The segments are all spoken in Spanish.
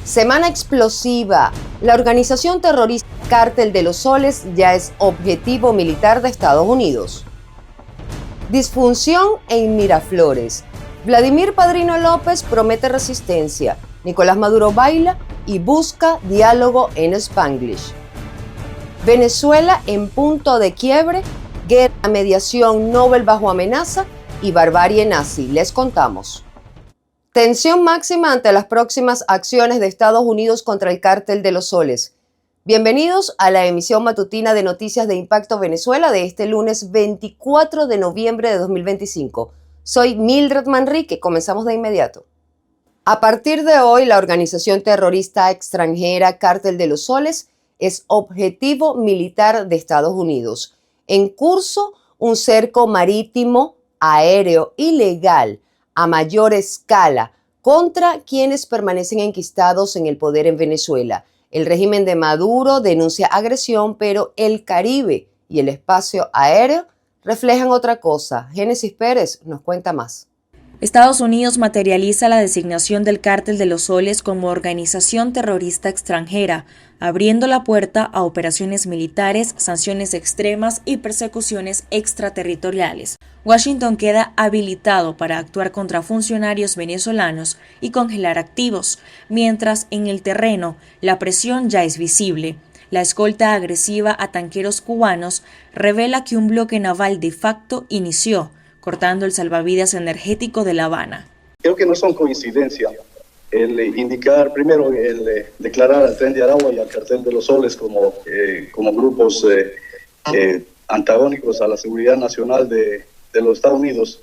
Semana explosiva. La organización terrorista Cártel de los Soles ya es objetivo militar de Estados Unidos. Disfunción en Miraflores. Vladimir Padrino López promete resistencia. Nicolás Maduro baila y busca diálogo en Spanglish. Venezuela en punto de quiebre. Guerra, mediación, Nobel bajo amenaza y barbarie nazi. Les contamos. Tensión máxima ante las próximas acciones de Estados Unidos contra el Cártel de los Soles. Bienvenidos a la emisión matutina de Noticias de Impacto Venezuela de este lunes 24 de noviembre de 2025. Soy Mildred Manrique, comenzamos de inmediato. A partir de hoy, la organización terrorista extranjera Cártel de los Soles es objetivo militar de Estados Unidos. En curso, un cerco marítimo, aéreo ilegal a mayor escala contra quienes permanecen enquistados en el poder en Venezuela. El régimen de Maduro denuncia agresión, pero el Caribe y el espacio aéreo reflejan otra cosa. Génesis Pérez nos cuenta más. Estados Unidos materializa la designación del Cártel de los Soles como organización terrorista extranjera, abriendo la puerta a operaciones militares, sanciones extremas y persecuciones extraterritoriales. Washington queda habilitado para actuar contra funcionarios venezolanos y congelar activos, mientras en el terreno la presión ya es visible. La escolta agresiva a tanqueros cubanos revela que un bloque naval de facto inició, cortando el salvavidas energético de La Habana. Creo que no son coincidencias el indicar, primero, el declarar al Tren de Aragua y al Cártel de los Soles como grupos antagónicos a la seguridad nacional de los Estados Unidos.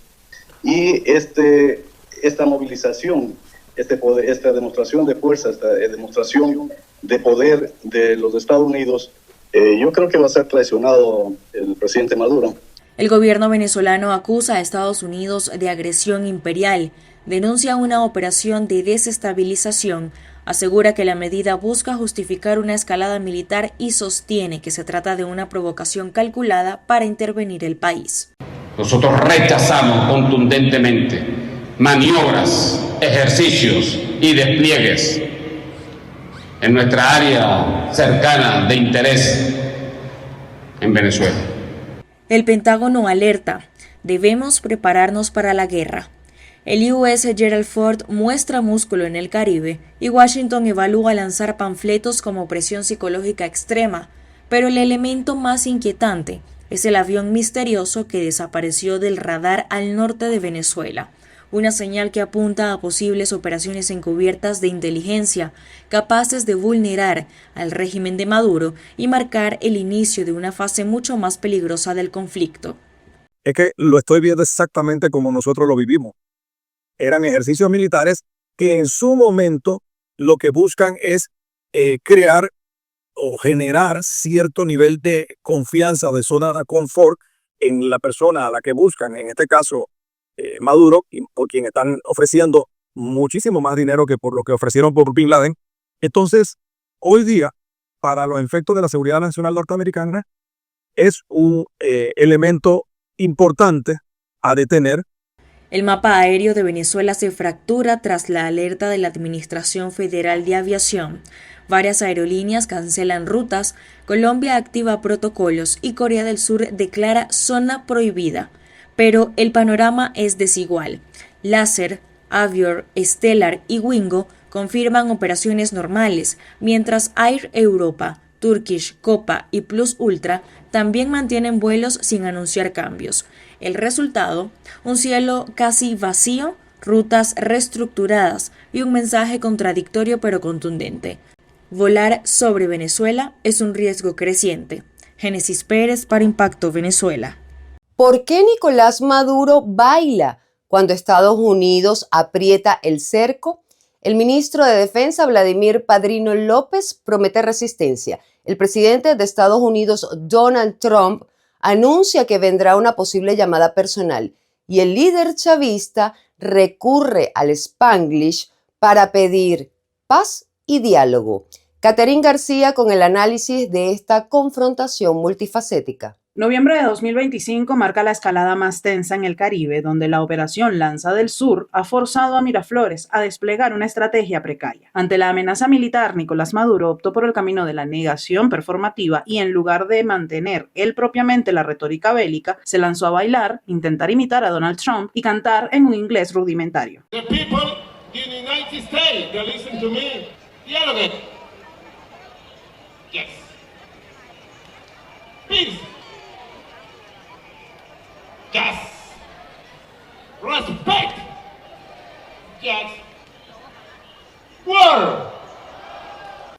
Y esta movilización, esta demostración de fuerza, esta demostración de poder de los Estados Unidos, yo creo que va a ser traicionado el presidente Maduro. El gobierno venezolano acusa a Estados Unidos de agresión imperial, denuncia una operación de desestabilización, asegura que la medida busca justificar una escalada militar y sostiene que se trata de una provocación calculada para intervenir el país. Nosotros rechazamos contundentemente maniobras, ejercicios y despliegues en nuestra área cercana de interés en Venezuela. El Pentágono alerta, debemos prepararnos para la guerra. El US Gerald Ford muestra músculo en el Caribe y Washington evalúa lanzar panfletos como presión psicológica extrema, pero el elemento más inquietante es el avión misterioso que desapareció del radar al norte de Venezuela, una señal que apunta a posibles operaciones encubiertas de inteligencia capaces de vulnerar al régimen de Maduro y marcar el inicio de una fase mucho más peligrosa del conflicto. Es que lo estoy viendo exactamente como nosotros lo vivimos. Eran ejercicios militares que en su momento lo que buscan es crear o generar cierto nivel de confianza, de zona de confort en la persona a la que buscan, en este caso Maduro, por quien están ofreciendo muchísimo más dinero que por lo que ofrecieron por Bin Laden. Entonces, hoy día, para los efectos de la seguridad nacional norteamericana, es un elemento importante a detener. El mapa aéreo de Venezuela se fractura tras la alerta de la Administración Federal de Aviación. Varias aerolíneas cancelan rutas, Colombia activa protocolos y Corea del Sur declara zona prohibida. Pero el panorama es desigual. Láser, Avior, Stellar y Wingo confirman operaciones normales, mientras Air Europa, Turkish, Copa y Plus Ultra también mantienen vuelos sin anunciar cambios. El resultado, un cielo casi vacío, rutas reestructuradas y un mensaje contradictorio pero contundente. Volar sobre Venezuela es un riesgo creciente. Génesis Pérez para Impacto Venezuela. ¿Por qué Nicolás Maduro baila cuando Estados Unidos aprieta el cerco? El ministro de Defensa, Vladimir Padrino López, promete resistencia. El presidente de Estados Unidos, Donald Trump, anuncia que vendrá una posible llamada personal y el líder chavista recurre al Spanglish para pedir paz y diálogo. Catherine García con el análisis de esta confrontación multifacética. Noviembre de 2025 marca la escalada más tensa en el Caribe, donde la operación Lanza del Sur ha forzado a Miraflores a desplegar una estrategia precaria. Ante la amenaza militar, Nicolás Maduro optó por el camino de la negación performativa y en lugar de mantener él propiamente la retórica bélica, se lanzó a bailar, intentar imitar a Donald Trump y cantar en un inglés rudimentario. The people in the United States that listen to me, dialogue. Yes. Peace. Yes. Respect. Yes. War.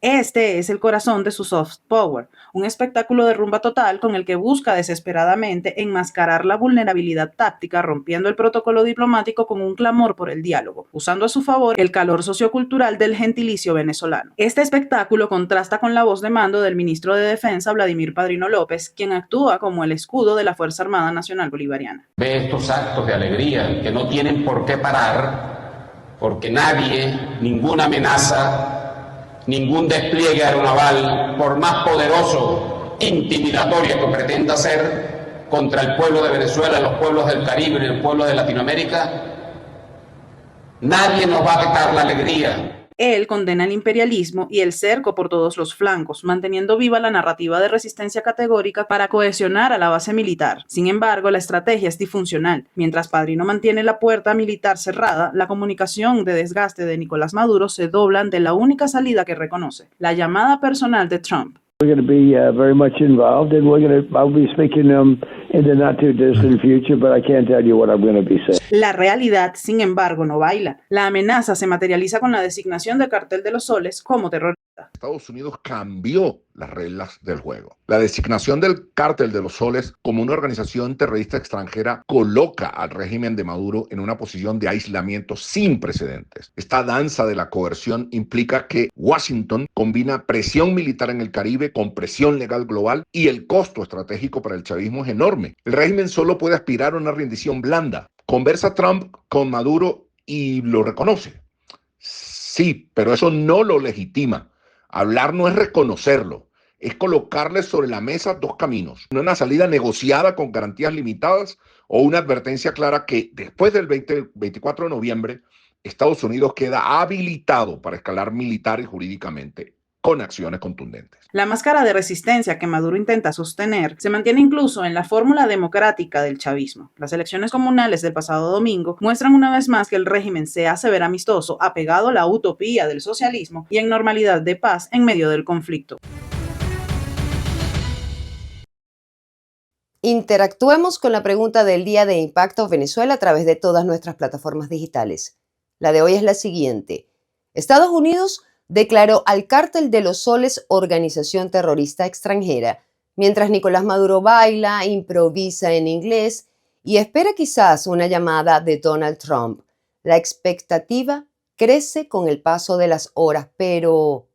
Este es el corazón de su soft power, un espectáculo de rumba total con el que busca desesperadamente enmascarar la vulnerabilidad táctica, rompiendo el protocolo diplomático con un clamor por el diálogo, usando a su favor el calor sociocultural del gentilicio venezolano. Este espectáculo contrasta con la voz de mando del ministro de Defensa, Vladimir Padrino López, quien actúa como el escudo de la Fuerza Armada Nacional Bolivariana. Ve estos actos de alegría que no tienen por qué parar, porque nadie, ninguna amenaza, ningún despliegue aeronaval, por más poderoso, intimidatorio que pretenda ser contra el pueblo de Venezuela, los pueblos del Caribe y los pueblos de Latinoamérica, nadie nos va a quitar la alegría. Él condena el imperialismo y el cerco por todos los flancos, manteniendo viva la narrativa de resistencia categórica para cohesionar a la base militar. Sin embargo, la estrategia es disfuncional. Mientras Padrino mantiene la puerta militar cerrada, la comunicación de desgaste de Nicolás Maduro se dobla ante la única salida que reconoce, la llamada personal de Trump. We're going to be very much involved, and I'll be speaking in the not too distant future, but I can't tell you what I'm going to be saying. La realidad, sin embargo, no baila. La amenaza se materializa con la designación del Cartel de los Soles como terrorista. Estados Unidos cambió las reglas del juego. La designación del Cártel de los Soles como una organización terrorista extranjera coloca al régimen de Maduro en una posición de aislamiento sin precedentes. Esta danza de la coerción implica que Washington combina presión militar en el Caribe con presión legal global y el costo estratégico para el chavismo es enorme. El régimen solo puede aspirar a una rendición blanda. Conversa Trump con Maduro y lo reconoce. Sí, pero eso no lo legitima. Hablar no es reconocerlo, es colocarle sobre la mesa dos caminos. Una salida negociada con garantías limitadas o una advertencia clara que después del 24 de noviembre Estados Unidos queda habilitado para escalar militar y jurídicamente con acciones contundentes. La máscara de resistencia que Maduro intenta sostener se mantiene incluso en la fórmula democrática del chavismo. Las elecciones comunales del pasado domingo muestran una vez más que el régimen se hace ver amistoso, apegado a la utopía del socialismo y en normalidad de paz en medio del conflicto. Interactuemos con la pregunta del día de Impacto Venezuela a través de todas nuestras plataformas digitales. La de hoy es la siguiente. Estados Unidos declaró al Cártel de los Soles organización terrorista extranjera, mientras Nicolás Maduro baila, improvisa en inglés y espera quizás una llamada de Donald Trump. La expectativa crece con el paso de las horas, pero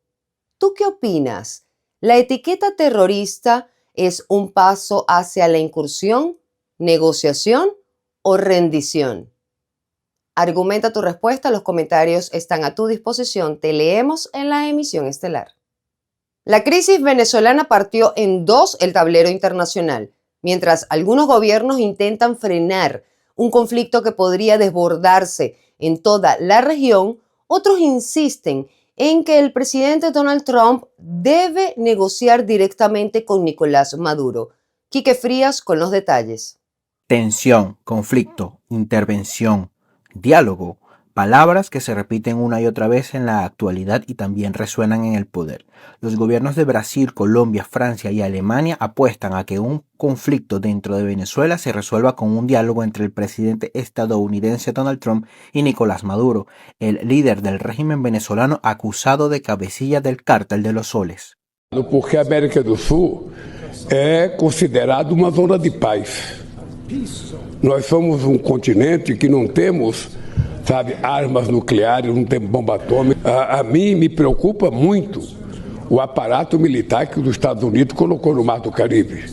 ¿tú qué opinas? ¿La etiqueta terrorista es un paso hacia la incursión, negociación o rendición? Argumenta tu respuesta, los comentarios están a tu disposición, te leemos en la emisión estelar. La crisis venezolana partió en dos el tablero internacional, mientras algunos gobiernos intentan frenar un conflicto que podría desbordarse en toda la región, otros insisten en que el presidente Donald Trump debe negociar directamente con Nicolás Maduro. Quique Frías con los detalles. Tensión, conflicto, intervención, diálogo, palabras que se repiten una y otra vez en la actualidad y también resuenan en el poder. Los gobiernos de Brasil, Colombia, Francia y Alemania apuestan a que un conflicto dentro de Venezuela se resuelva con un diálogo entre el presidente estadounidense Donald Trump y Nicolás Maduro, el líder del régimen venezolano acusado de cabecilla del Cártel de los Soles. Porque a América do Sul é considerado uma zona de paz. Nós somos continente que não temos, sabe, armas nucleares, não temos bomba atômica. A mim me preocupa muito o aparato militar que os Estados Unidos colocou no Mar do Caribe.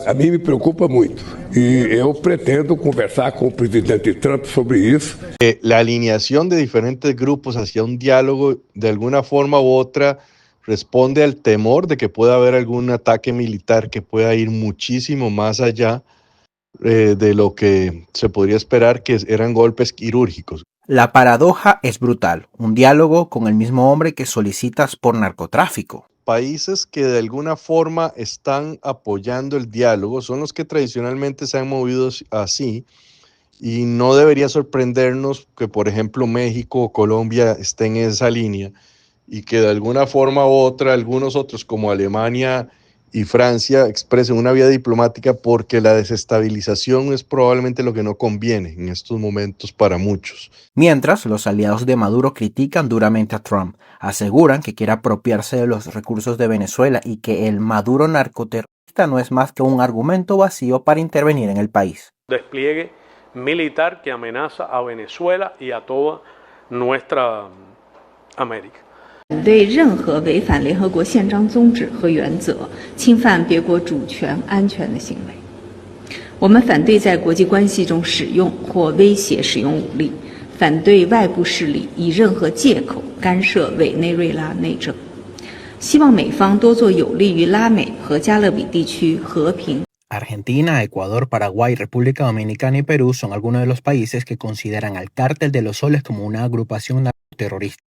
A mim me preocupa muito. Y yo pretendo conversar con el presidente Trump sobre eso. La alineación de diferentes grupos hacia un diálogo, de alguna forma u otra, responde al temor de que pueda haber algún ataque militar que pueda ir muchísimo más allá de lo que se podría esperar, que eran golpes quirúrgicos. La paradoja es brutal, un diálogo con el mismo hombre que solicitas por narcotráfico. Países que de alguna forma están apoyando el diálogo son los que tradicionalmente se han movido así, y no debería sorprendernos que, por ejemplo, México o Colombia estén en esa línea y que de alguna forma u otra algunos otros como Alemania y Francia expresen una vía diplomática, porque la desestabilización es probablemente lo que no conviene en estos momentos para muchos. Mientras, los aliados de Maduro critican duramente a Trump, aseguran que quiere apropiarse de los recursos de Venezuela y que el Maduro narcoterrorista no es más que un argumento vacío para intervenir en el país. Despliegue militar que amenaza a Venezuela y a toda nuestra América. 对任何违反联合国宪章宗旨和原则、侵犯别国主权、安全的行为，我们反对在国际关系中使用或威胁使用武力，反对外部势力以任何借口干涉委内瑞拉内政。希望美方多做有利于拉美和加勒比地区和平。 Argentina, Ecuador, Paraguay, República Dominicana y Perú son algunos de los países que consideran al Cártel de los Soles como una agrupación narcoterrorista,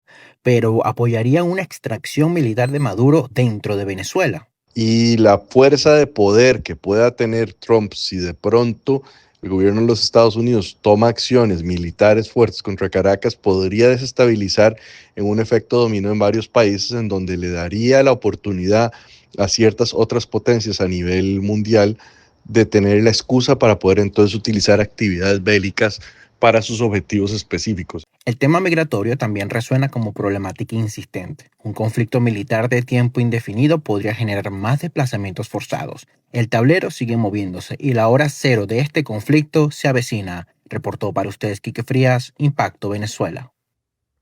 pero apoyarían una extracción militar de Maduro dentro de Venezuela. Y la fuerza de poder que pueda tener Trump si de pronto el gobierno de los Estados Unidos toma acciones militares fuertes contra Caracas podría desestabilizar en un efecto dominó en varios países, en donde le daría la oportunidad a ciertas otras potencias a nivel mundial de tener la excusa para poder entonces utilizar actividades bélicas para sus objetivos específicos. El tema migratorio también resuena como problemática insistente. Un conflicto militar de tiempo indefinido podría generar más desplazamientos forzados. El tablero sigue moviéndose y la hora cero de este conflicto se avecina. Reportó para ustedes Quique Frías, Impacto Venezuela.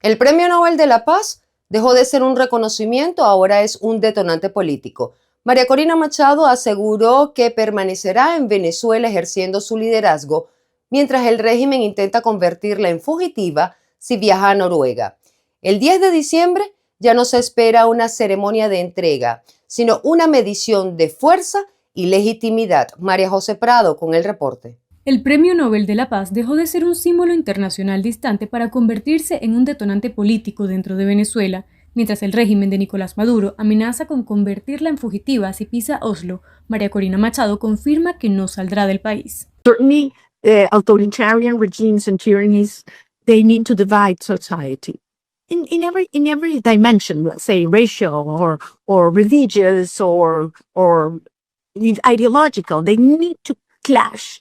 El Premio Nobel de la Paz dejó de ser un reconocimiento, ahora es un detonante político. María Corina Machado aseguró que permanecerá en Venezuela ejerciendo su liderazgo, mientras el régimen intenta convertirla en fugitiva si viaja a Noruega. El 10 de diciembre ya no se espera una ceremonia de entrega, sino una medición de fuerza y legitimidad. María José Prado con el reporte. El Premio Nobel de la Paz dejó de ser un símbolo internacional distante para convertirse en un detonante político dentro de Venezuela, mientras el régimen de Nicolás Maduro amenaza con convertirla en fugitiva si pisa Oslo. María Corina Machado confirma que no saldrá del país. Certainly, authoritarian regimes and tyrannies, they need to divide society in every dimension. Let's say racial or religious or ideological. They need to clash,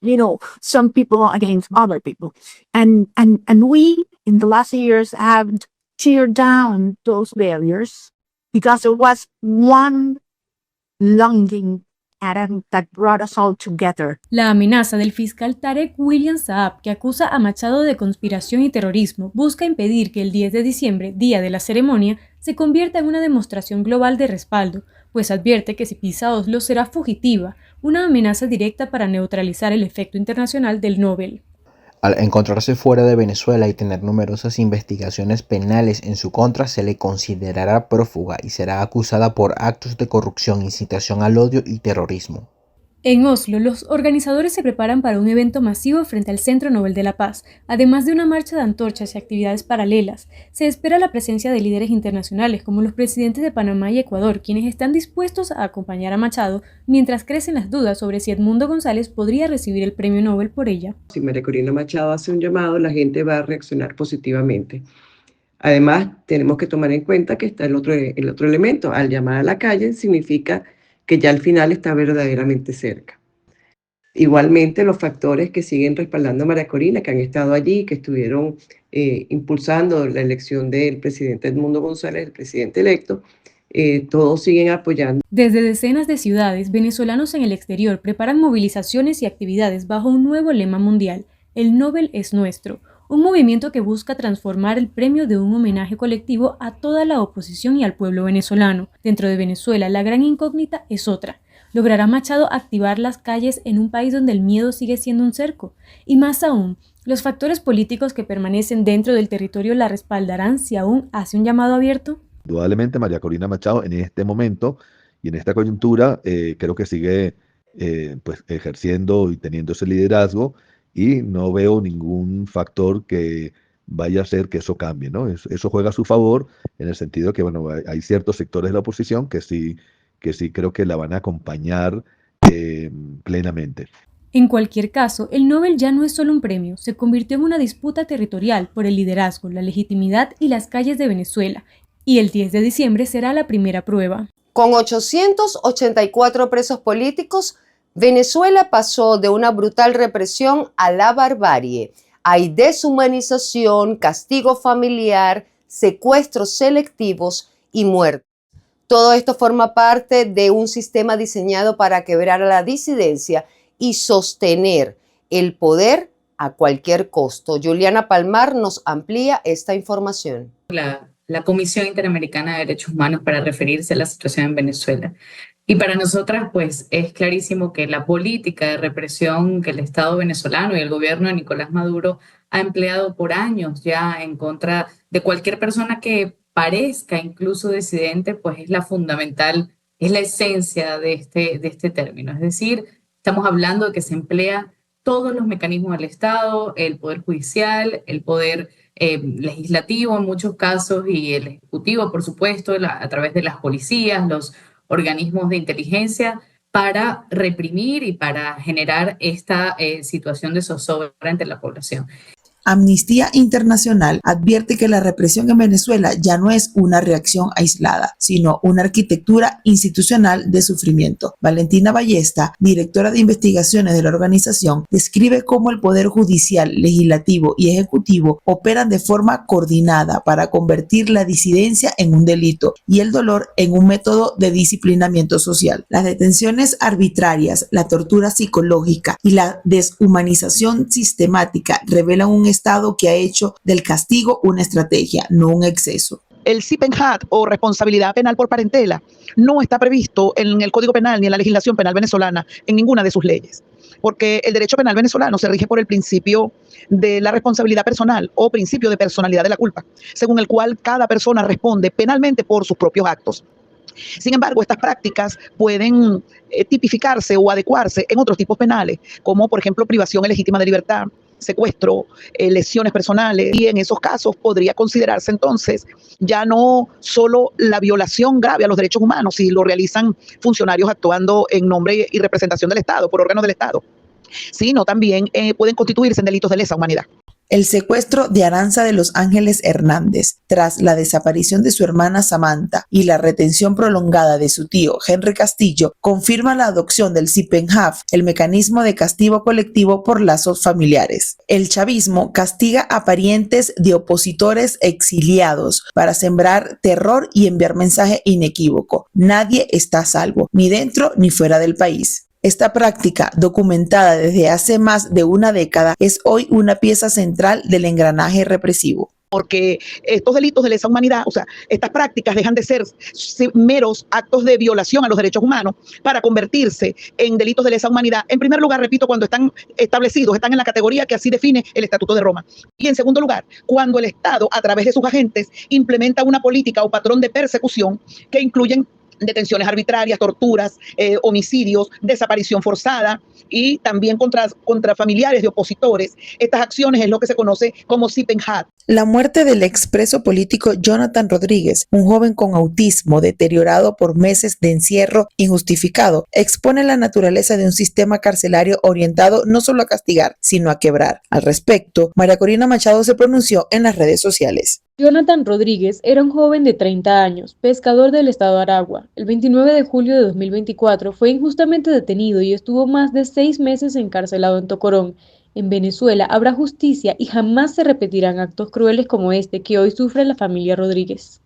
some people against other people, and we in the last years have teared down those barriers because there was one longing that brought us all together. La amenaza del fiscal Tarek William Saab, que acusa a Machado de conspiración y terrorismo, busca impedir que el 10 de diciembre, día de la ceremonia, se convierta en una demostración global de respaldo, pues advierte que si pisa Oslo será fugitiva, una amenaza directa para neutralizar el efecto internacional del Nobel. Al encontrarse fuera de Venezuela y tener numerosas investigaciones penales en su contra, se le considerará prófuga y será acusada por actos de corrupción, incitación al odio y terrorismo. En Oslo, los organizadores se preparan para un evento masivo frente al Centro Nobel de la Paz, además de una marcha de antorchas y actividades paralelas. Se espera la presencia de líderes internacionales como los presidentes de Panamá y Ecuador, quienes están dispuestos a acompañar a Machado, mientras crecen las dudas sobre si Edmundo González podría recibir el premio Nobel por ella. Si María Corina Machado hace un llamado, la gente va a reaccionar positivamente. Además, tenemos que tomar en cuenta que está el otro elemento. Al llamar a la calle significa que ya al final está verdaderamente cerca. Igualmente, los factores que siguen respaldando a María Corina, que han estado allí, que estuvieron impulsando la elección del presidente Edmundo González, el presidente electo, todos siguen apoyando. Desde decenas de ciudades, venezolanos en el exterior preparan movilizaciones y actividades bajo un nuevo lema mundial: el Nobel es nuestro, un movimiento que busca transformar el premio de un homenaje colectivo a toda la oposición y al pueblo venezolano. Dentro de Venezuela, la gran incógnita es otra. ¿Logrará Machado activar las calles en un país donde el miedo sigue siendo un cerco? Y más aún, ¿los factores políticos que permanecen dentro del territorio la respaldarán si aún hace un llamado abierto? Indudablemente María Corina Machado en este momento y en esta coyuntura creo que sigue pues ejerciendo y teniendo ese liderazgo y no veo ningún factor que vaya a hacer que eso cambie, ¿no? Eso juega a su favor en el sentido que, bueno, hay ciertos sectores de la oposición que sí creo que la van a acompañar plenamente. En cualquier caso, el Nobel ya no es solo un premio, se convirtió en una disputa territorial por el liderazgo, la legitimidad y las calles de Venezuela, y el 10 de diciembre será la primera prueba. Con 884 presos políticos, Venezuela pasó de una brutal represión a la barbarie. Hay deshumanización, castigo familiar, secuestros selectivos y muertes. Todo esto forma parte de un sistema diseñado para quebrar a la disidencia y sostener el poder a cualquier costo. Juliana Palmar nos amplía esta información. La Comisión Interamericana de Derechos Humanos para referirse a la situación en Venezuela. Y para nosotras, pues, es clarísimo que la política de represión que el Estado venezolano y el gobierno de Nicolás Maduro ha empleado por años ya en contra de cualquier persona que parezca incluso disidente, pues es la fundamental, es la esencia de este término. Es decir, estamos hablando de que se emplea todos los mecanismos del Estado, el Poder Judicial, el Poder legislativo en muchos casos y el ejecutivo, por supuesto, a través de las policías, los organismos de inteligencia, para reprimir y para generar esta situación de zozobra entre la población. Amnistía Internacional advierte que la represión en Venezuela ya no es una reacción aislada, sino una arquitectura institucional de sufrimiento. Valentina Ballesta, directora de investigaciones de la organización, describe cómo el Poder Judicial, Legislativo y Ejecutivo operan de forma coordinada para convertir la disidencia en un delito y el dolor en un método de disciplinamiento social. Las detenciones arbitrarias, la tortura psicológica y la deshumanización sistemática revelan un Estado que ha hecho del castigo una estrategia, no un exceso. El SIPENJAT o responsabilidad penal por parentela no está previsto en el Código Penal ni en la legislación penal venezolana en ninguna de sus leyes, porque el derecho penal venezolano se rige por el principio de la responsabilidad personal o principio de personalidad de la culpa, según el cual cada persona responde penalmente por sus propios actos. Sin embargo, estas prácticas pueden tipificarse o adecuarse en otros tipos penales, como por ejemplo privación ilegítima de libertad, secuestro, lesiones personales, y en esos casos podría considerarse entonces ya no solo la violación grave a los derechos humanos si lo realizan funcionarios actuando en nombre y representación del Estado, por órganos del Estado, sino también pueden constituirse en delitos de lesa humanidad. El secuestro de Aranza de los Ángeles Hernández, tras la desaparición de su hermana Samantha y la retención prolongada de su tío Henry Castillo, confirma la adopción del SIPENJAF, el mecanismo de castigo colectivo por lazos familiares. El chavismo castiga a parientes de opositores exiliados para sembrar terror y enviar mensaje inequívoco: nadie está a salvo, ni dentro ni fuera del país. Esta práctica, documentada desde hace más de una década, es hoy una pieza central del engranaje represivo. Porque estos delitos de lesa humanidad, o sea, estas prácticas dejan de ser meros actos de violación a los derechos humanos para convertirse en delitos de lesa humanidad. En primer lugar, repito, cuando están establecidos, están en la categoría que así define el Estatuto de Roma. Y en segundo lugar, cuando el Estado, a través de sus agentes, implementa una política o patrón de persecución que incluyen detenciones arbitrarias, torturas, homicidios, desaparición forzada y también contra familiares de opositores. Estas acciones es lo que se conoce como SIPENJAT. La muerte del expreso político Jonathan Rodríguez, un joven con autismo deteriorado por meses de encierro injustificado, expone la naturaleza de un sistema carcelario orientado no solo a castigar, sino a quebrar. Al respecto, María Corina Machado se pronunció en las redes sociales. Jonathan Rodríguez era un joven de 30 años, pescador del estado Aragua. El 29 de julio de 2024 fue injustamente detenido y estuvo más de 6 meses encarcelado en Tocorón. En Venezuela habrá justicia y jamás se repetirán actos crueles como este que hoy sufre la familia Rodríguez.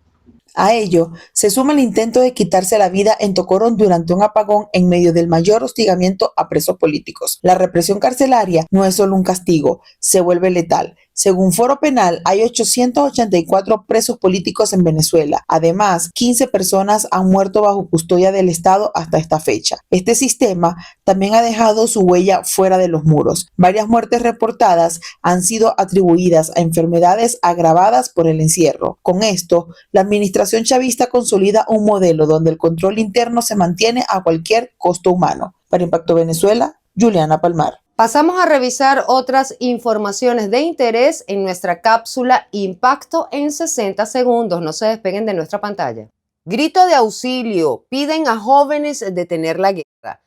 A ello se suma el intento de quitarse la vida en Tocorón durante un apagón en medio del mayor hostigamiento a presos políticos. La represión carcelaria no es solo un castigo, se vuelve letal. Según Foro Penal, hay 884 presos políticos en Venezuela. Además, 15 personas han muerto bajo custodia del Estado hasta esta fecha. Este sistema también ha dejado su huella fuera de los muros. Varias muertes reportadas han sido atribuidas a enfermedades agravadas por el encierro. Con esto, la administración chavista consolida un modelo donde el control interno se mantiene a cualquier costo humano. Para Impacto Venezuela, Juliana Palmar. Pasamos a revisar otras informaciones de interés en nuestra cápsula Impacto en 60 segundos. No se despeguen de nuestra pantalla. Grito de auxilio. Piden a jóvenes detener la guerra.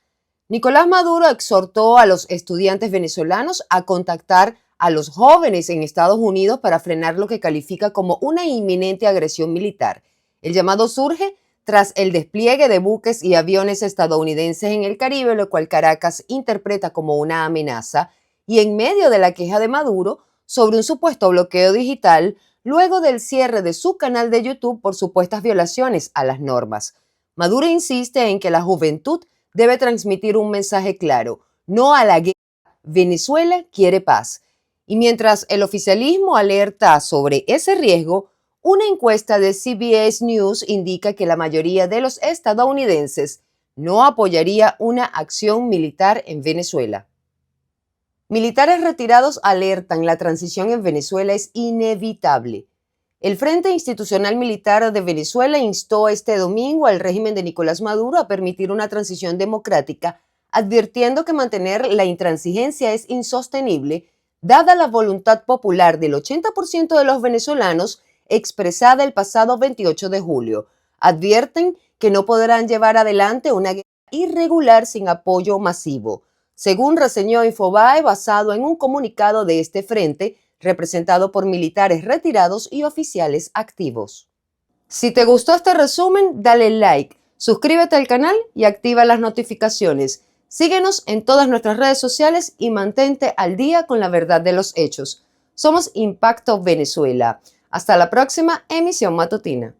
Nicolás Maduro exhortó a los estudiantes venezolanos a contactar a los jóvenes en Estados Unidos para frenar lo que califica como una inminente agresión militar. El llamado surge tras el despliegue de buques y aviones estadounidenses en el Caribe, lo cual Caracas interpreta como una amenaza, y en medio de la queja de Maduro sobre un supuesto bloqueo digital luego del cierre de su canal de YouTube por supuestas violaciones a las normas. Maduro insiste en que la juventud debe transmitir un mensaje claro: no a la guerra, Venezuela quiere paz. Y mientras el oficialismo alerta sobre ese riesgo, una encuesta de CBS News indica que la mayoría de los estadounidenses no apoyaría una acción militar en Venezuela. Militares retirados alertan: la transición en Venezuela es inevitable. El Frente Institucional Militar de Venezuela instó este domingo al régimen de Nicolás Maduro a permitir una transición democrática, advirtiendo que mantener la intransigencia es insostenible, dada la voluntad popular del 80% de los venezolanos expresada el pasado 28 de julio. Advierten que no podrán llevar adelante una guerra irregular sin apoyo masivo, según reseñó Infobae basado en un comunicado de este frente representado por militares retirados y oficiales activos. Si te gustó este resumen, dale like, suscríbete al canal y activa las notificaciones. Síguenos en todas nuestras redes sociales y mantente al día con la verdad de los hechos. Somos Impacto Venezuela. Hasta la próxima emisión matutina.